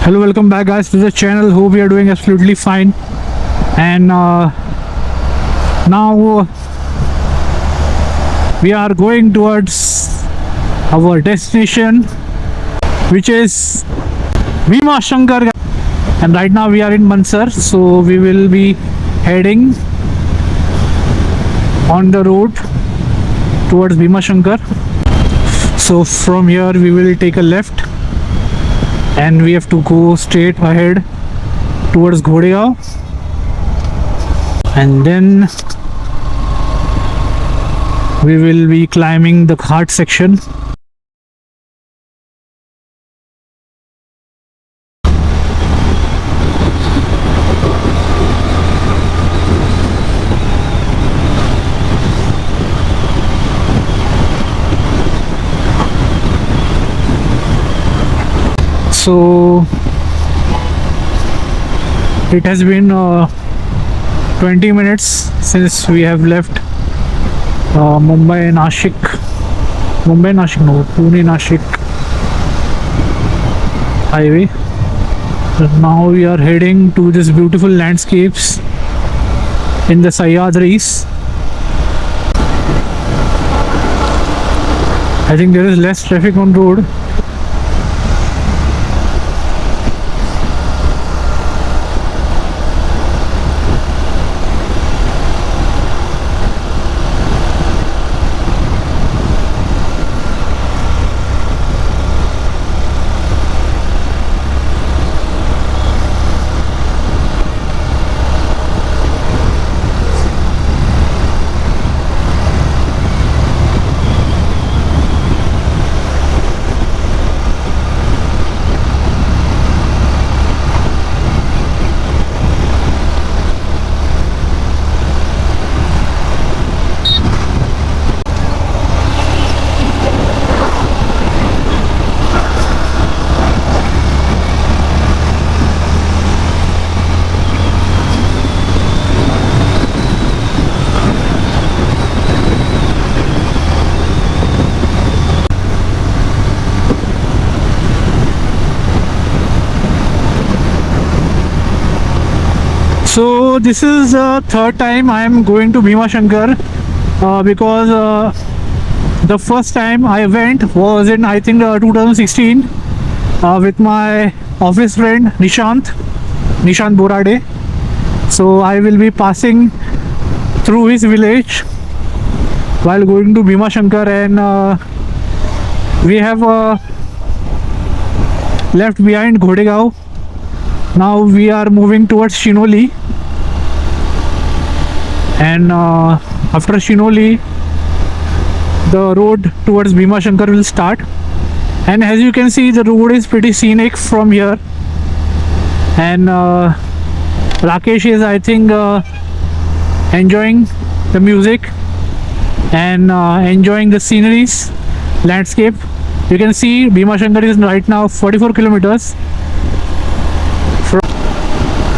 Hello, welcome back guys to the channel. Hope we are doing absolutely fine. And now we are going towards our destination, which is Bhima Shankar. And right now we are in Mansar, so we will be heading on the road towards Bhima Shankar. So from here we will take a left and we have to go straight ahead towards Ghodegaon, and then we will be climbing the Ghat section. So it has been 20 minutes since we have left Pune Nashik, highway. So now we are heading to this beautiful landscapes in the Sahyadris. I think there is less traffic on road. So this is the third time I am going to Bhima Shankar because the first time I went was in, I think, 2016 with my office friend Nishant Borade. So I will be passing through his village while going to Bhima Shankar, and we have left behind Ghodegaon. Now we are moving towards Shinoli, and after Shinoli the road towards Bhima Shankar will start. And as you can see, the road is pretty scenic from here, and Rakesh is, I think, enjoying the music and enjoying the sceneries, landscape. You can see Bhima Shankar is right now 44 kilometers.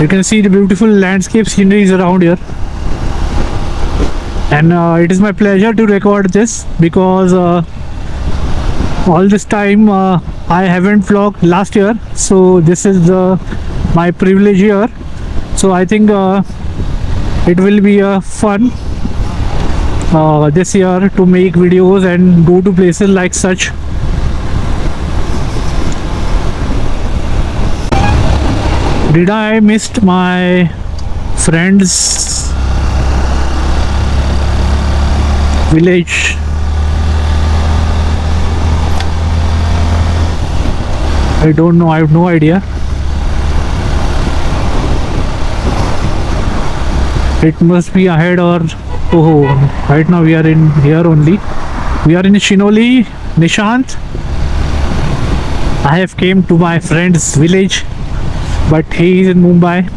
You can see the beautiful landscape sceneries around here, and it is my pleasure to record this because all this time I haven't vlogged last year, so this is my privilege year. So I think it will be fun this year to make videos and go to places like such. Did I missed my friend's village? I don't know. I have no idea. It must be ahead, or oh, right now we are in here only. We are in Shinoli, Nishant. I have came to my friend's village, but he is in Mumbai.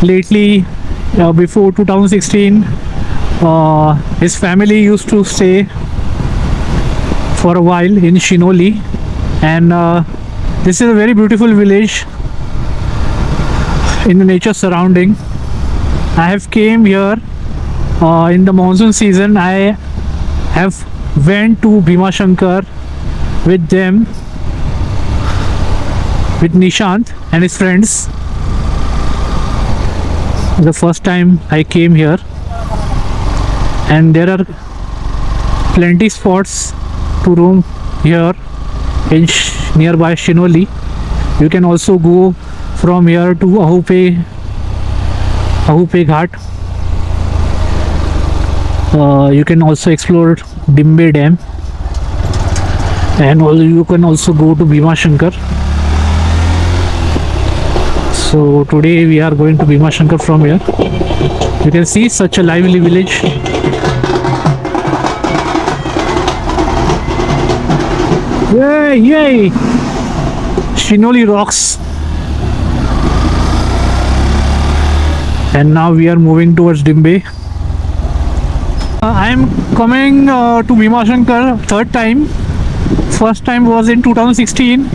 Lately, before 2016, his family used to stay for a while in Shinoli, and this is a very beautiful village in the nature surrounding. I have came here in the monsoon season. I have went to Bhima Shankar with them with Nishant and his friends. The first time I came here, and there are plenty spots to roam here in nearby Shinoli. You can also go from here to Ahupe Ghat. You can also explore Dimbe Dam, and you can also go to Bhima Shankar. So today we are going to Bhima Shankar from here. You can see such a lively village. Yay, yay! Shinoli rocks. And now we are moving towards Dimbe. I am coming to Bhima Shankar third time. First time was in 2016.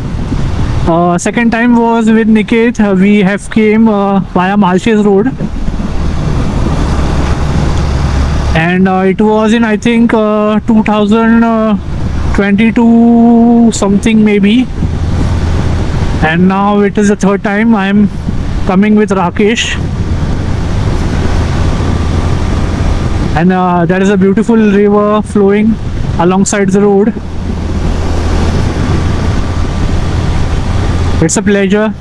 Second time was with Niket. We have came via Malshes Road. And it was in, I think, 2022 something maybe. And now it is the third time I am coming with Rakesh. And there is a beautiful river flowing alongside the road. It's a pleasure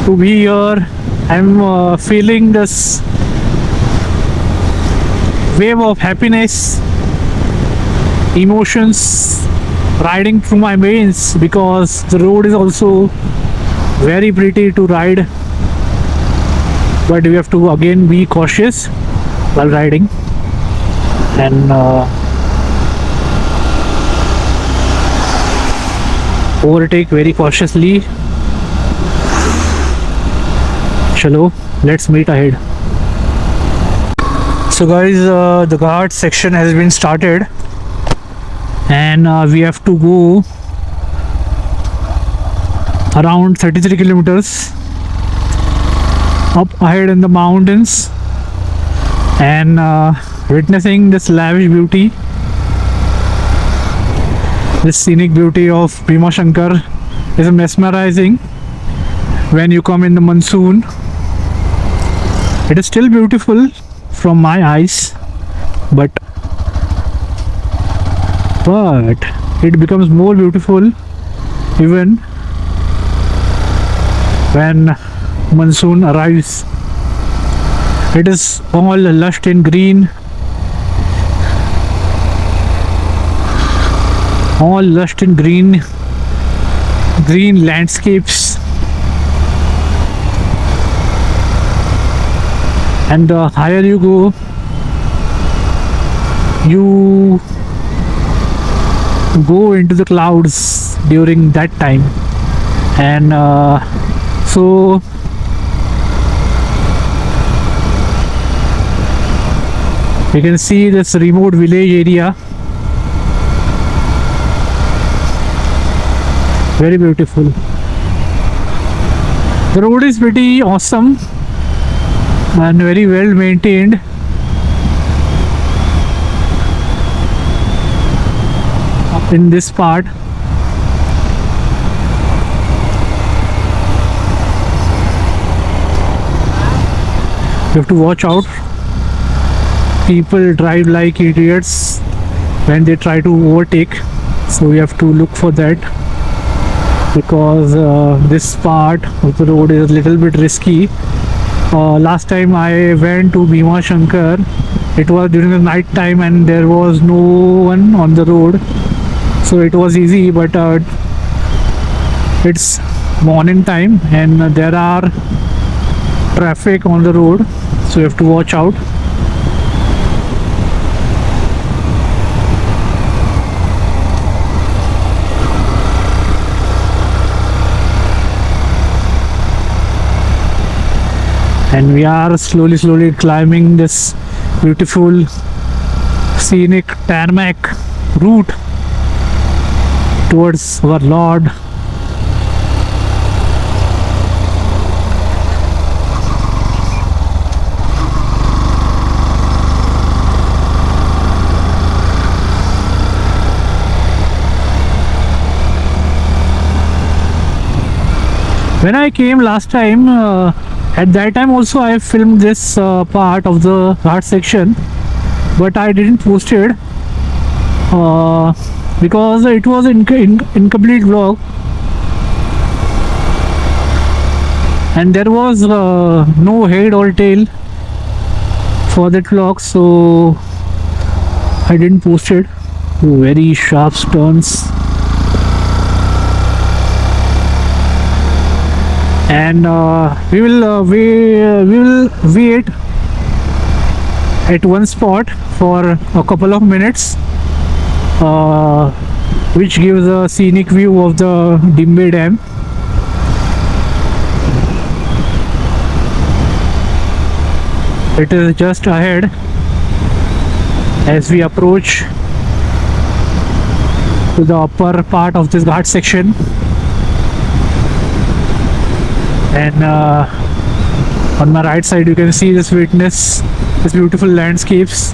to be here. I'm feeling this wave of happiness, emotions riding through my veins, because the road is also very pretty to ride, but we have to again be cautious while riding. And overtake very cautiously. Chalo, let's meet ahead. So guys, the Ghat section has been started, and we have to go around 33 kilometers up ahead in the mountains, and witnessing this lavish beauty, this scenic beauty of Bhima Shankar is mesmerizing. When you come in the monsoon, it is still beautiful from my eyes, but it becomes more beautiful even when monsoon arrives. It is all lush in green, all lush in green landscapes. And the higher you go, you go into the clouds during that time. And so you can see this remote village area, very beautiful. The road is pretty awesome and very well maintained. Up in this part, you have to watch out. People drive like idiots when they try to overtake, so we have to look for that, because this part of the road is a little bit risky. Last time I went to Bhima Shankar, it was during the night time and there was no one on the road, so it was easy. But it's morning time and there are traffic on the road, so you have to watch out. And we are slowly climbing this beautiful scenic tarmac route towards our Lord. When I came last time, at that time also I filmed this part of the Ghat section, but I didn't post it uh, because it was incomplete vlog, and there was no head or tail for that vlog, so I didn't post it. Very sharp turns, and we will wait at one spot for a couple of minutes, which gives a scenic view of the Dimbe Dam. It is just ahead as we approach to the upper part of this Ghat section, and on my right side you can see this beautiful landscapes.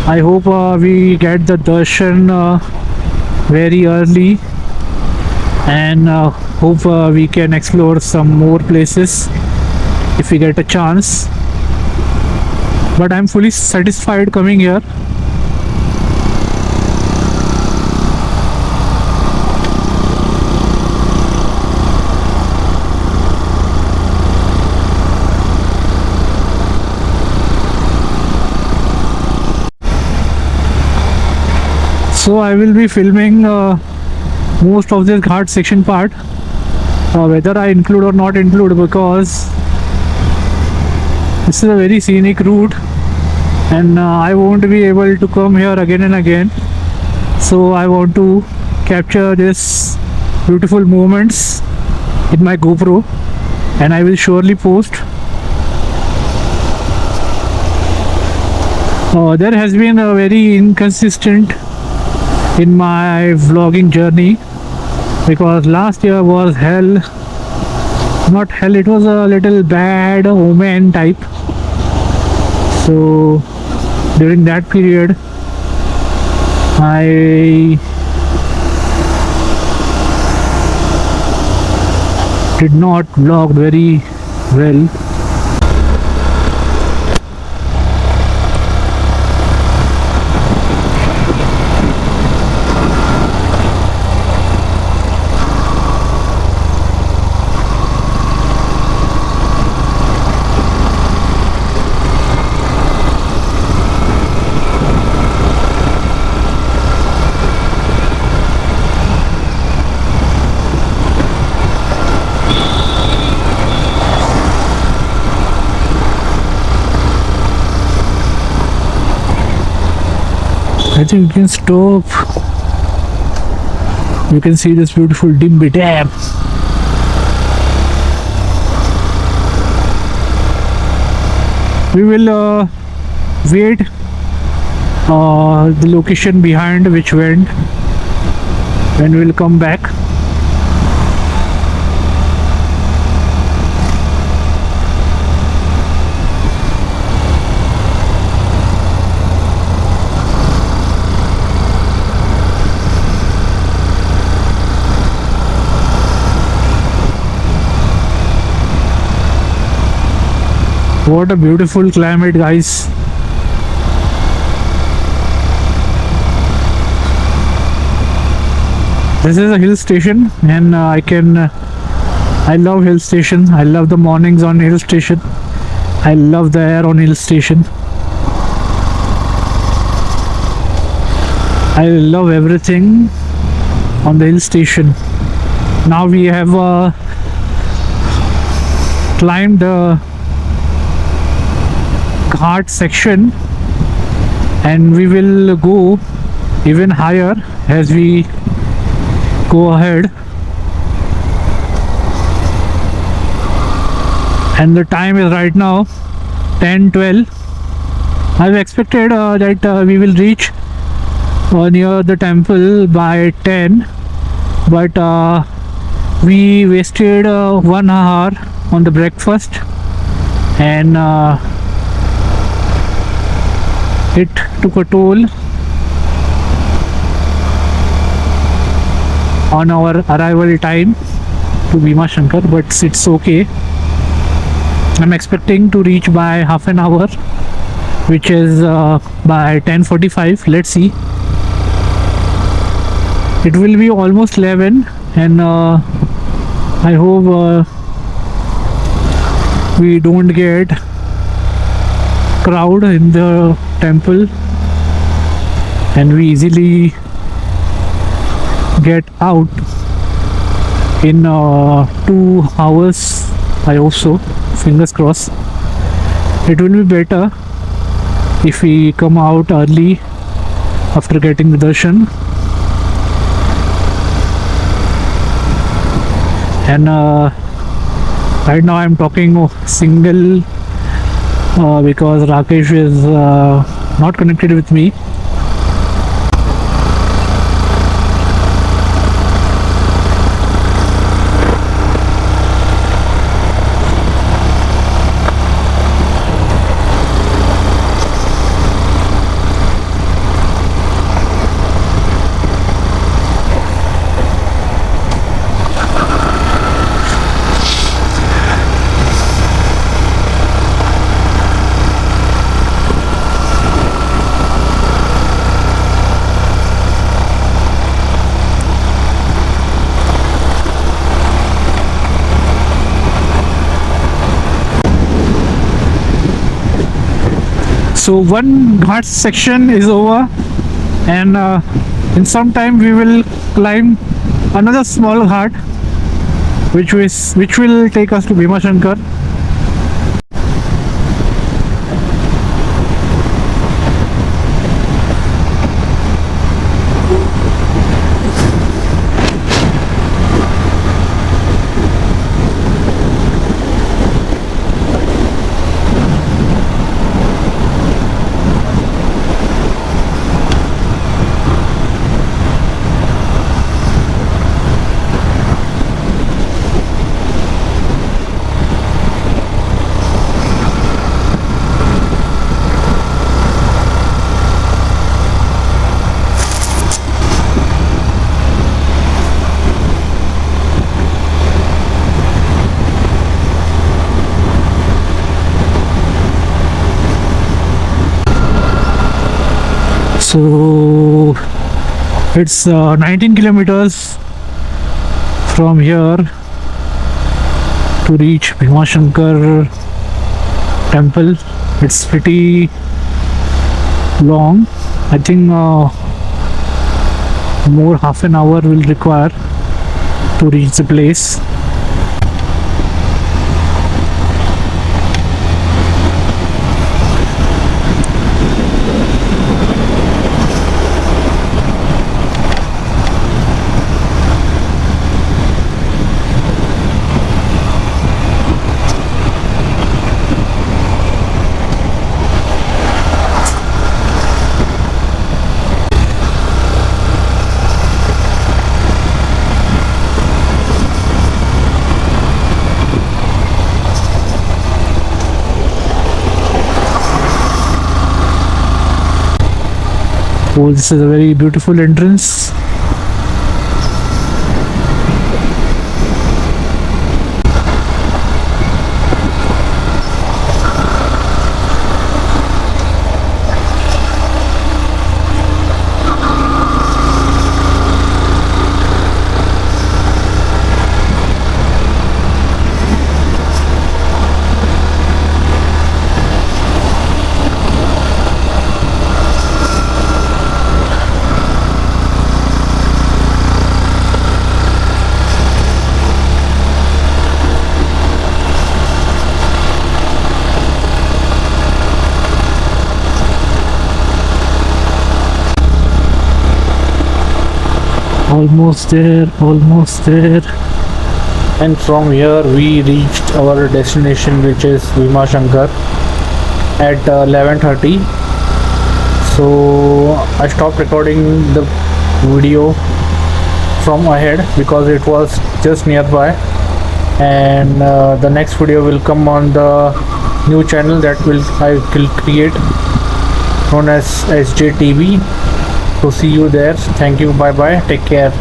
I hope we get the darshan very early, and hope we can explore some more places if we get a chance. But I'm fully satisfied coming here. So I will be filming most of this Ghat section part, whether I include or not include, because this is a very scenic route, and I won't be able to come here again and again. So I want to capture this beautiful moments in my GoPro, and I will surely post. There has been a very inconsistent in my vlogging journey, because last year was hell. Not hell, it was a little bad omen type. So during that period I did not vlog very well. I think you can stop. You can see this beautiful Dimbe Dam. We will wait the location behind which went, then we'll come back. What a beautiful climate, guys. This is a hill station, and I love hill station. I love the mornings on hill station. I love the air on hill station. I love everything on the hill station. Now we have climbed the Ghat section, and we will go even higher as we go ahead. And the time is right now 10:12. I've expected that we will reach near the temple by 10, but we wasted 1 hour on the breakfast, and it took a toll. on our arrival time to Bhima Shankar, but it's okay. I'm expecting to reach by half an hour, which is by 10:45. Let's see. It will be almost 11, and I hope we don't get crowd in the temple and we easily get out in 2 hours. I hope so, fingers crossed. It will be better if we come out early after getting the darshan. And right now I'm talking single because Rakesh is not connected with me. So one ghat section is over, and in some time we will climb another small ghat, which will take us to Bhima Shankar. So it's 19 kilometers from here to reach Bhima Shankar temple. It's pretty long. I think more half an hour will require to reach the place. Oh, this is a very beautiful entrance. Almost there, almost there. And from here we reached our destination, which is Bhima Shankar, at 11:30. So I stopped recording the video from ahead because it was just nearby, and the next video will come on the new channel that I will create, known as SJTV. So see you there. Thank you. Bye bye. Take care.